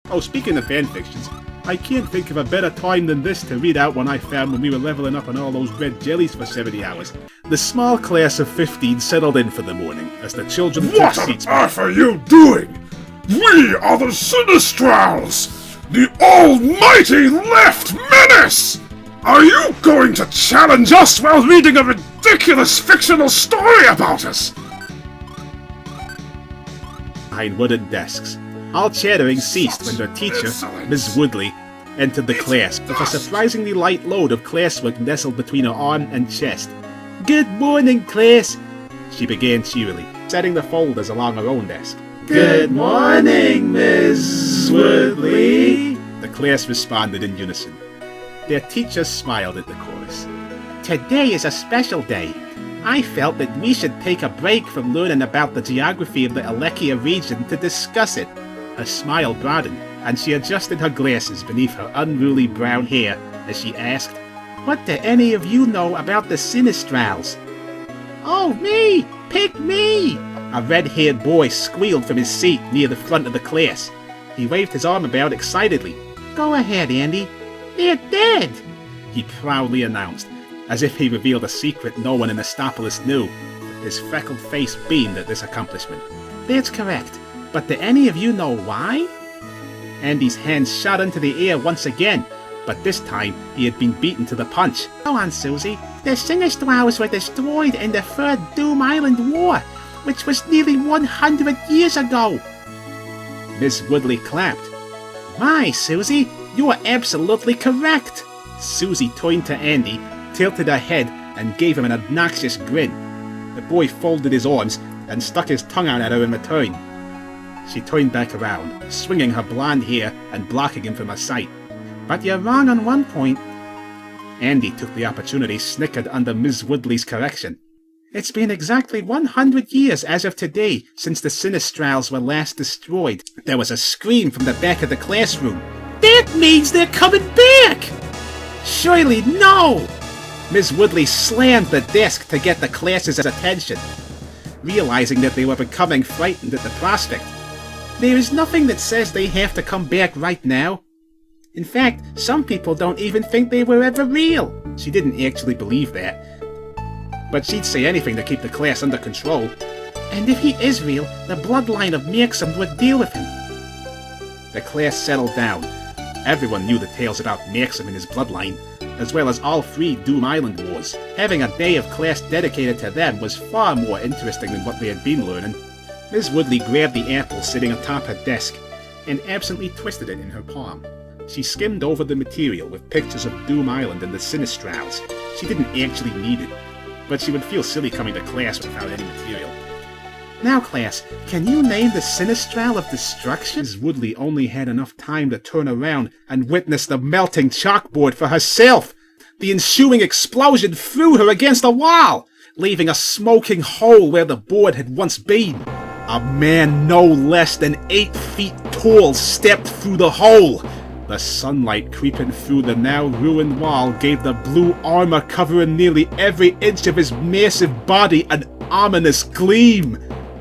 Oh, speaking of fanfictions, I can't think of a better time than this to read out one I found when we were leveling up on all those red jellies for 70 hours. The small class of 15 settled in for the morning as the children took seats. What on earth are you doing? We are the Sinistrals! The almighty left menace! Are you going to challenge us while reading a ridiculous fictional story about us? Behind wooden desks, all chattering ceased when their teacher, Miss Woodley, entered the class with a surprisingly light load of classwork nestled between her arm and chest. "Good morning, class," she began cheerily, setting the folders along her own desk. "Good morning, Miss Woodley," the class responded in unison. Their teacher smiled at the chorus. "Today is a special day. I felt that we should take a break from learning about the geography of the Alekia region to discuss it." Her smile broadened, and she adjusted her glasses beneath her unruly brown hair as she asked, "What do any of you know about the Sinistrals?" "Oh, me! Pick me!" A red-haired boy squealed from his seat near the front of the class. He waved his arm about excitedly. "Go ahead, Andy. They're dead!" he proudly announced, as if he revealed a secret no one in Astopolis knew. His freckled face beamed at this accomplishment. "That's correct. But do any of you know why?" Andy's hands shot into the air once again, but this time he had been beaten to the punch. "Go on, Susie. The Sinistrals were destroyed in the Third Doom Island War, which was nearly 100 years ago." Miss Woodley clapped. "My, Susie, you are absolutely correct." Susie turned to Andy, tilted her head, and gave him an obnoxious grin. The boy folded his arms and stuck his tongue out at her in return. She turned back around, swinging her blonde hair and blocking him from her sight. "But you're wrong on one point." Andy took the opportunity, snickered under Miss Woodley's correction. "It's been exactly 100 years as of today since the Sinistrals were last destroyed." There was a scream from the back of the classroom. "That means they're coming back!" "Surely no!" Miss Woodley slammed the desk to get the class's attention, realizing that they were becoming frightened at the prospect. "There is nothing that says they have to come back right now. In fact, some people don't even think they were ever real." She didn't actually believe that, but she'd say anything to keep the class under control. "And if he is real, the bloodline of Maxim would deal with him." The class settled down. Everyone knew the tales about Maxim and his bloodline, as well as all 3 Doom Island wars. Having a day of class dedicated to them was far more interesting than what they had been learning. Miss Woodley grabbed the apple sitting atop her desk and absently twisted it in her palm. She skimmed over the material with pictures of Doom Island and the Sinistrals. She didn't actually need it, but she would feel silly coming to class without any material. "Now, class, can you name the Sinistral of Destruction?" Miss Woodley only had enough time to turn around and witness the melting chalkboard for herself. The ensuing explosion threw her against a wall, leaving a smoking hole where the board had once been. A man no less than 8 feet tall stepped through the hole. The sunlight creeping through the now ruined wall gave the blue armor covering nearly every inch of his massive body an ominous gleam.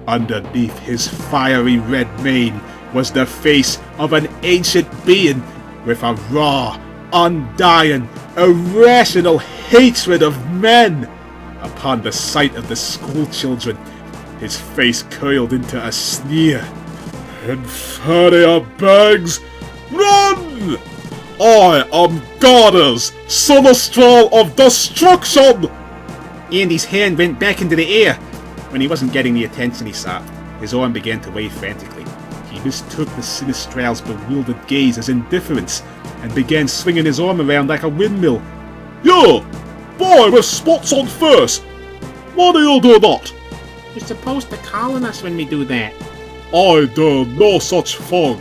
Underneath his fiery red mane was the face of an ancient being with a raw, undying, irrational hatred of men. Upon the sight of the schoolchildren, his face curled into a sneer. "Inferior bags, run! I am Goddess, Sinistral of Destruction!" Andy's hand went back into the air. When he wasn't getting the attention he sought, his arm began to wave frantically. He mistook the Sinistral's bewildered gaze as indifference and began swinging his arm around like a windmill. "You, boy with spots on face! Why do you do that?" "You're supposed to call on us when we do that." "I do no such thing.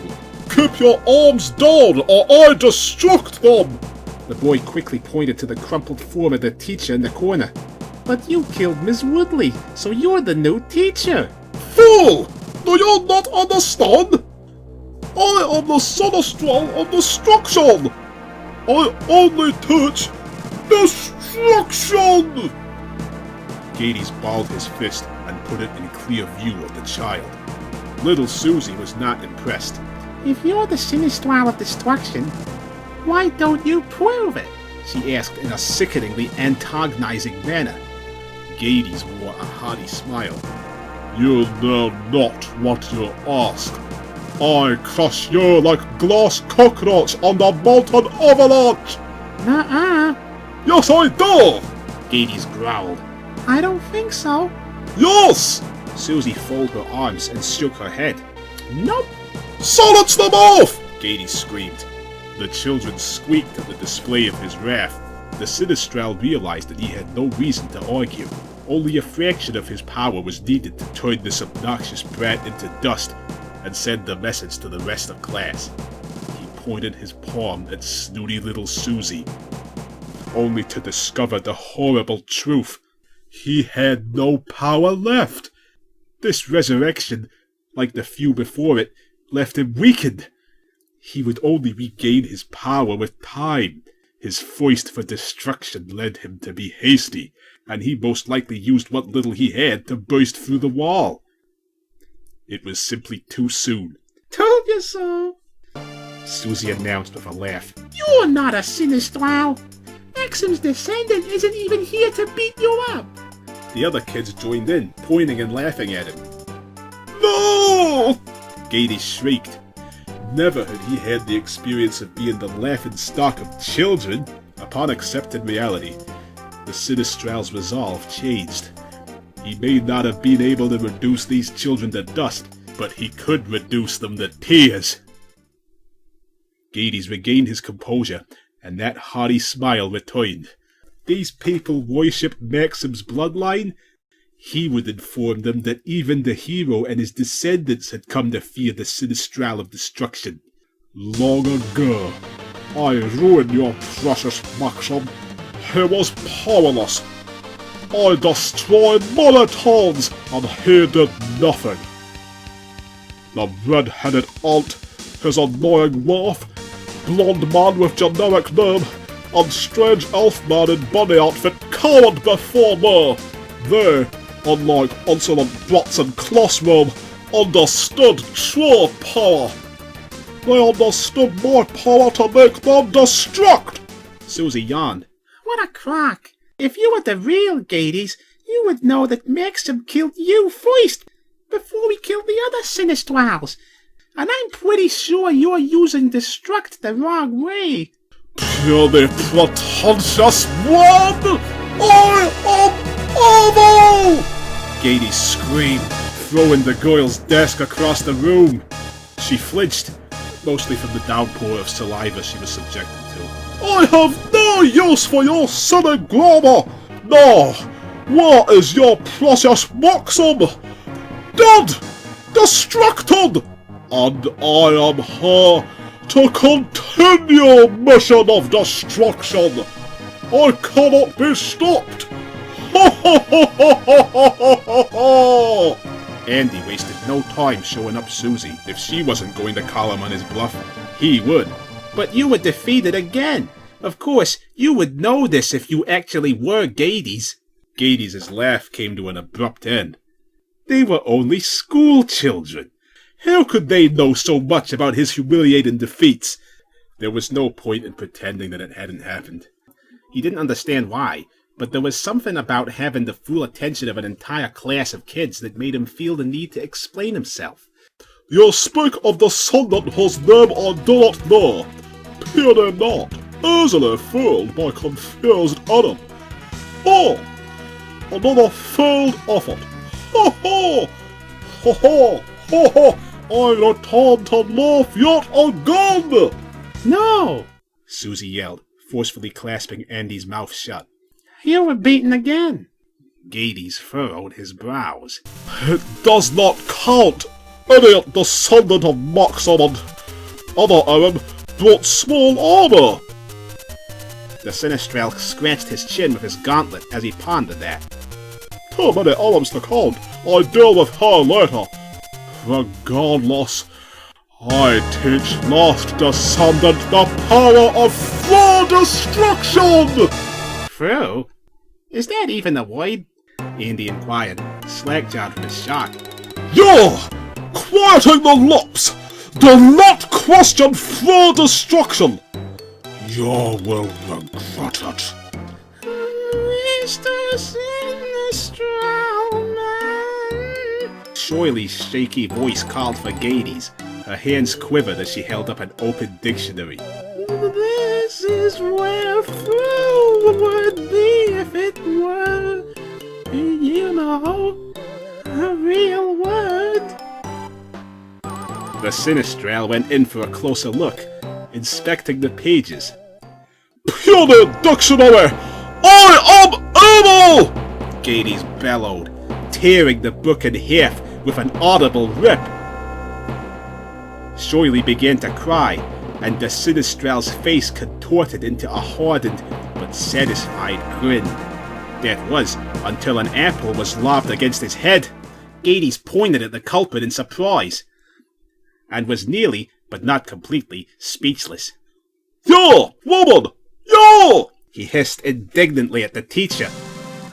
Keep your arms down or I destruct them!" The boy quickly pointed to the crumpled form of the teacher in the corner. "But you killed Miss Woodley, so you're the new teacher." "Fool! Do you not understand? I am the Sinistral of Destruction! I only teach destruction!" Gades balled his fist and put it in clear view of the child. Little Susie was not impressed. If you're the Sinistral of Destruction, why don't you prove it? She asked in a sickeningly antagonizing manner. Gades wore a hearty smile. You know not what you ask. I crush you like glass cockroach on the mountain avalanche! Nuh-uh. Yes, I do! Gades growled. I don't think so. Yes! Susie folded her arms and shook her head. Nope. Silence them off! Gades screamed. The children squeaked at the display of his wrath. The Sinistral realized that he had no reason to argue. Only a fraction of his power was needed to turn this obnoxious brat into dust and send the message to the rest of class. He pointed his palm at snooty little Susie, only to discover the horrible truth. He had no power left. This resurrection, like the few before it, left him weakened. He would only regain his power with time. His thirst for destruction led him to be hasty, and he most likely used what little he had to burst through the wall. It was simply too soon. Told you so, Susie announced with a laugh. You're not a Sinistral. Maxim's descendant isn't even here to beat you up. The other kids joined in, pointing and laughing at him. No! Gades shrieked. Never had he had the experience of being the laughingstock of children. Upon accepting reality, the Sinistral's resolve changed. He may not have been able to reduce these children to dust, but he could reduce them to tears. Gades regained his composure, and that hearty smile returned. These people worshipped Maxim's bloodline. He would inform them that even the hero and his descendants had come to fear the Sinistral of Destruction. Long ago, I ruined your precious Maxim. He was powerless. I destroyed monotons, and he did nothing. The red-headed aunt, his annoying wife, blonde man with generic name, and strange elf man in bunny outfit cowered before me. They, unlike insolent brats in classroom, understood true power. They understood my power to make them destruct! Susie yawned. What a crock! If you were the real Gades, you would know that Maxim killed you first, before he killed the other Sinistrals. And I'm pretty sure you're using Destruct the wrong way. Purely pretentious one! I am evil! Gades screamed, throwing the girl's desk across the room. She flinched, mostly from the downpour of saliva she was subjected to. I have no use for your silly grammar! Now, where is your precious Maxim? Dead! Destructed! And I am here to continue mission of destruction! I cannot be stopped! Ha ha ha ha ha ha ha! Andy wasted no time showing up Susie. If she wasn't going to call him on his bluff, he would. But you were defeated again. Of course, you would know this if you actually were Gades. Gades' laugh came to an abrupt end. They were only school children. How could they know so much about his humiliating defeats? There was no point in pretending that it hadn't happened. He didn't understand why, but there was something about having the full attention of an entire class of kids that made him feel the need to explain himself. You speak of the descendant whose name I do not know. Fear not, easily fooled by confused Adam. Oh, another failed effort. Ha ha! Ha ha! Ha ha! I return to life yet again! No! Susie yelled, forcefully clasping Andy's mouth shut. You were beaten again. Gades furrowed his brows. It does not count! Idiot descendant of Maxim and other Aaron brought small armor! The Sinistral scratched his chin with his gauntlet as he pondered that. Too many arms to count. I deal with her later. Regardless, I teach last descendant the power of Frue destruction! Frue? Is that even a word? Andy inquired, slack-jawed from his shock. You're quieting the lips! Do not question Frue destruction! You will regret it. Mr. Sinistral Man. Shirley's shaky voice called for Gades. Her hands quivered as she held up an open dictionary. This is where Frue would be if it were, you know, a real word. The Sinistral went in for a closer look, inspecting the pages. Puny dictionary! I am evil! Gades bellowed, tearing the book in half with an audible rip. Shirley began to cry, and the Sinistral's face contorted into a hardened but satisfied grin. That was until an apple was lobbed against his head. Gades pointed at the culprit in surprise, and was nearly, but not completely, speechless. You, woman! You! He hissed indignantly at the teacher.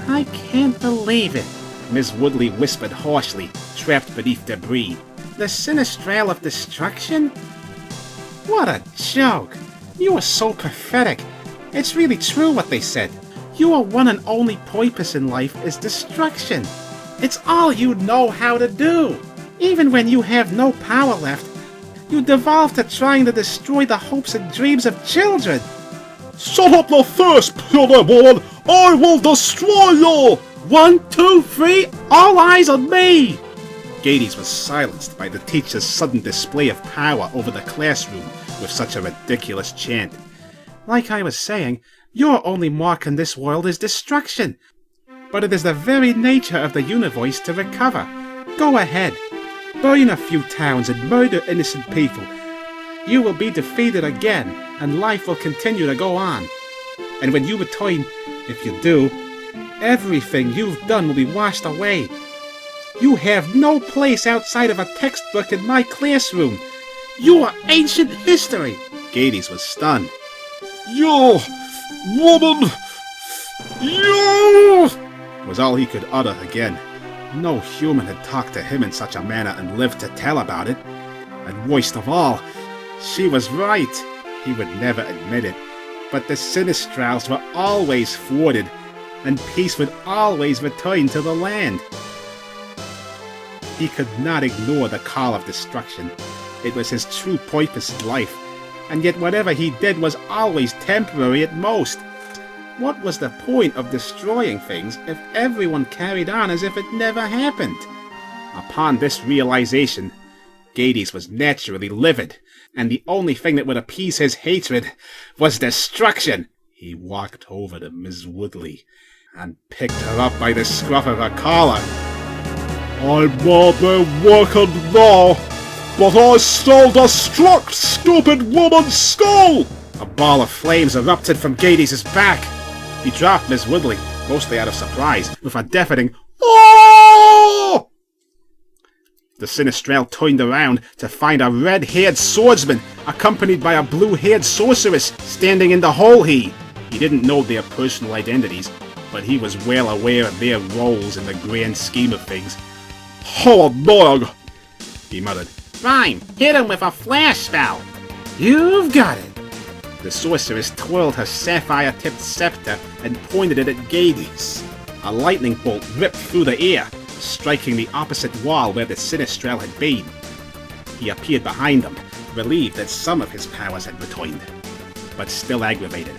I can't believe it, Miss Woodley whispered harshly, trapped beneath debris. The Sinistral of Destruction? What a joke! You are so pathetic. It's really true what they said. Your one and only purpose in life is destruction. It's all you know how to do. Even when you have no power left, you devolve to trying to destroy the hopes and dreams of children. Shut up the first, puny woman! I will destroy you! 1, 2, 3, all eyes on me! Gades was silenced by the teacher's sudden display of power over the classroom with such a ridiculous chant. Like I was saying, your only mark in this world is destruction. But it is the very nature of the universe to recover. Go ahead. Burn a few towns and murder innocent people. You will be defeated again, and life will continue to go on. And when you return, if you do, everything you've done will be washed away. You have no place outside of a textbook in my classroom. You are ancient history. Gades was stunned. You, woman! You! Was all he could utter again. No human had talked to him in such a manner and lived to tell about it. And worst of all, she was right. He would never admit it, but the Sinistrals were always thwarted, and peace would always return to the land. He could not ignore the call of destruction. It was his true purpose in life, and yet whatever he did was always temporary at most. What was the point of destroying things if everyone carried on as if it never happened? Upon this realization, Gades was naturally livid, and the only thing that would appease his hatred was destruction. He walked over to Miss Woodley and picked her up by the scruff of her collar. I may be working now, but I still destruct stupid woman's skull! A ball of flames erupted from Gades' back. He dropped Miss Woodley, mostly out of surprise, with a deafening "Oh!" The Sinistral turned around to find a red-haired swordsman, accompanied by a blue-haired sorceress, standing in the hole. He didn't know their personal identities, but he was well aware of their roles in the grand scheme of things. How annoying! He muttered. Rhyme, hit him with a flash spell! You've got it! The sorceress twirled her sapphire-tipped scepter and pointed it at Gades. A lightning bolt ripped through the air, striking the opposite wall where the Sinistral had been. He appeared behind them, relieved that some of his powers had returned, but still aggravated.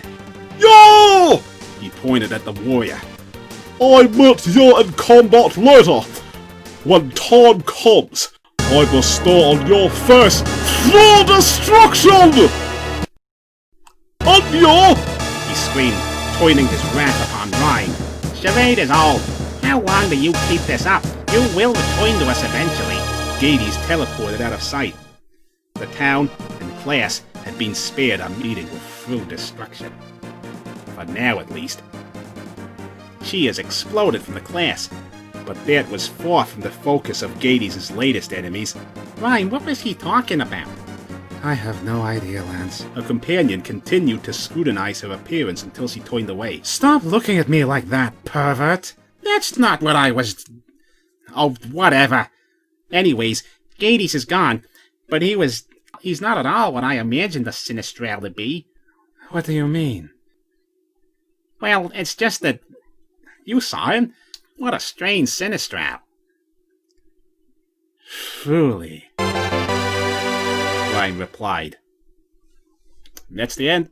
Yo! He pointed at the warrior. I meet you in combat later. When time comes, I bestow on your first full destruction! On you! He screamed, turning his wrath upon Rhyme. Charade is all. How long do you keep this up? You will return to us eventually. Gades teleported out of sight. The town and class had been spared a meeting with Frue destruction. For now, at least. She has exploded from the class, but that was far from the focus of Gades' latest enemies. Rhyme, what was he talking about? I have no idea, Lance. Her companion continued to scrutinize her appearance until she turned away. Stop looking at me like that, pervert! That's not what I was... Oh, whatever. Anyways, Gades is gone, but he was he's not at all what I imagined the Sinistral to be. What do you mean? Well, it's just that... You saw him. What a strange Sinistral. Truly. Ryan replied. And that's the end.